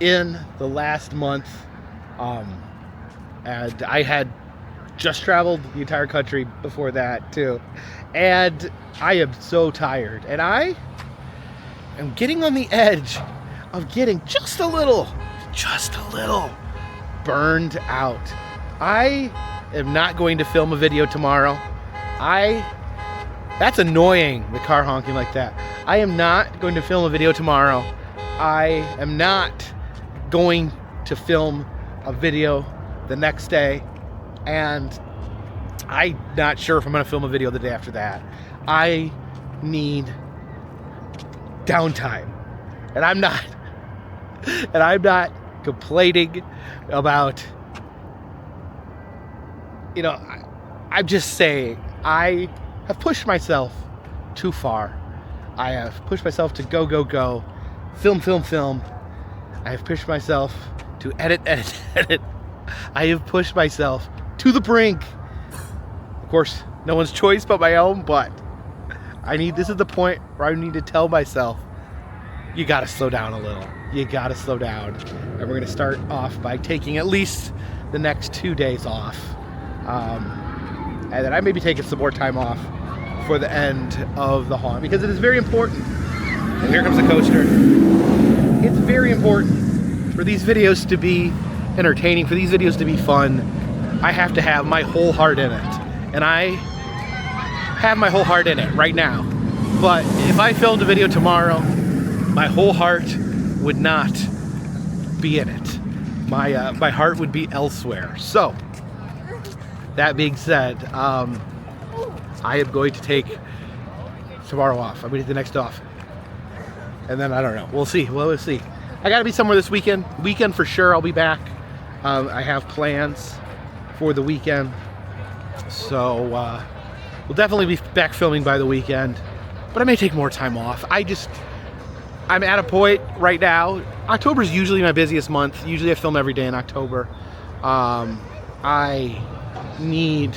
in the last month, and I had just traveled the entire country before that too, and I am so tired, and I am getting on the edge of getting just a little burned out. I am not going to film a video tomorrow. That's annoying, the car honking like that. I am not going to film a video tomorrow. I am not going to film a video the next day, and I'm not sure if I'm going to film a video the day after that. I need downtime, and I'm not complaining about, you know, I'm just saying I have pushed myself too far. I have pushed myself to go, film. I have pushed myself to edit. I have pushed myself to the brink. Of course, no one's choice but my own, but this is the point where I need to tell myself, you gotta slow down a little. You gotta slow down. And we're gonna start off by taking at least the next 2 days off. And then I may be taking some more time off for the end of the haunt, because it is very important. And here comes the coaster. It's very important for these videos to be entertaining, for these videos to be fun. I have to have my whole heart in it. And I have my whole heart in it right now. But if I filmed a video tomorrow, my whole heart would not be in it. My heart would be elsewhere. So, that being said, I am going to take tomorrow off. I'm going to take the next off. And then, I don't know. We'll see. We'll see. I got to be somewhere this weekend. Weekend for sure, I'll be back. I have plans for the weekend. So, we'll definitely be back filming by the weekend. But I may take more time off. I'm at a point right now. October is usually my busiest month. Usually I film every day in October. I need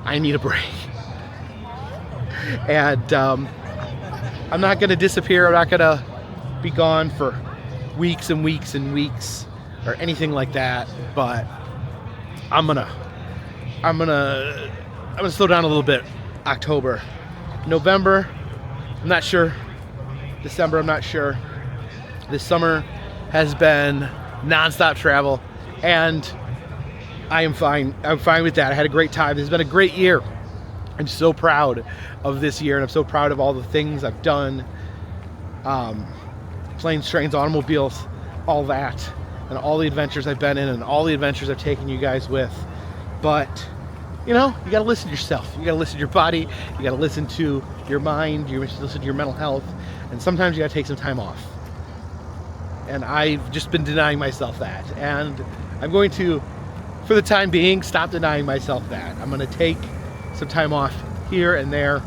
a break. And I'm not gonna disappear. I'm not gonna be gone for weeks and weeks and weeks or anything like that. But I'm gonna slow down a little bit. October, November, I'm not sure. December, I'm not sure. This summer has been non-stop travel, and I am fine. I'm fine with that. I had a great time. This has been a great year. I'm so proud of this year, and I'm so proud of all the things I've done. Planes, trains, automobiles, all that, and all the adventures I've been in, and all the adventures I've taken you guys with. But, you know, you gotta listen to yourself. You gotta listen to your body. You gotta listen to your mind. You gotta listen to your mental health. And sometimes you gotta take some time off. And I've just been denying myself that. And I'm going to, for the time being, stop denying myself that. I'm gonna take some time off here and there.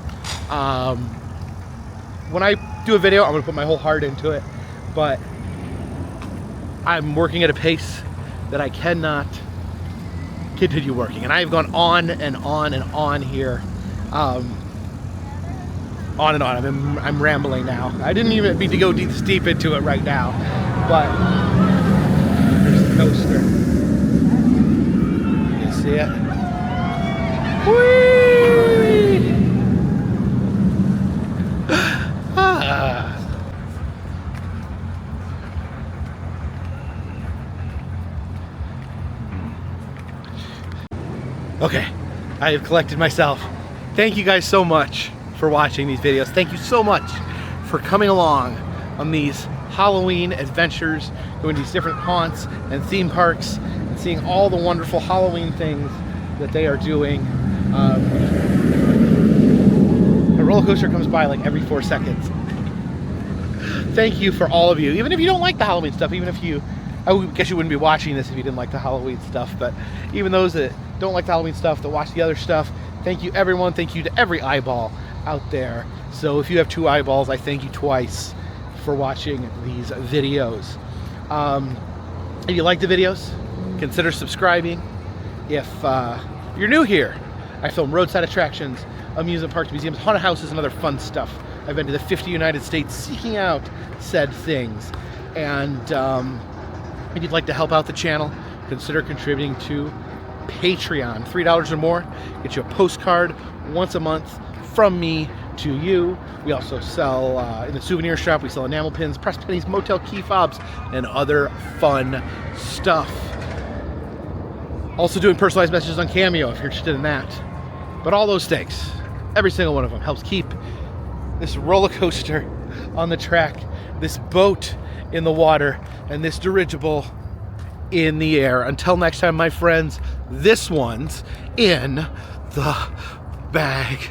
When I do a video, I'm gonna put my whole heart into it. But I'm working at a pace that I cannot continue working. And I've gone on and on and on here. On and on. I'm rambling now. I didn't even mean to go this deep into it right now, but there's the coaster. You see it? Whee! Okay, I have collected myself. Thank you guys so much for watching these videos. Thank you so much for coming along on these Halloween adventures, going to these different haunts and theme parks and seeing all the wonderful Halloween things that they are doing. A roller coaster comes by like every 4 seconds. Thank you for all of you. Even if you don't like the Halloween stuff, even if you, I guess you wouldn't be watching this if you didn't like the Halloween stuff, but even those that don't like the Halloween stuff, that watch the other stuff, thank you everyone. Thank you to every eyeball out there. So if you have 2 eyeballs, I thank you twice for watching these videos. If you like the videos, consider subscribing. If you're new here, I film roadside attractions, amusement parks, museums, haunted houses, and other fun stuff. I've been to the 50 United States seeking out said things. And if you'd like to help out the channel, consider contributing to Patreon. $3 or more gets you a postcard once a month from me to you. We also sell, in the souvenir shop, we sell enamel pins, press pennies, motel key fobs, and other fun stuff. Also doing personalized messages on Cameo if you're interested in that. But all those things, every single one of them, helps keep this roller coaster on the track, this boat in the water, and this dirigible in the air. Until next time, my friends, this one's in the bag.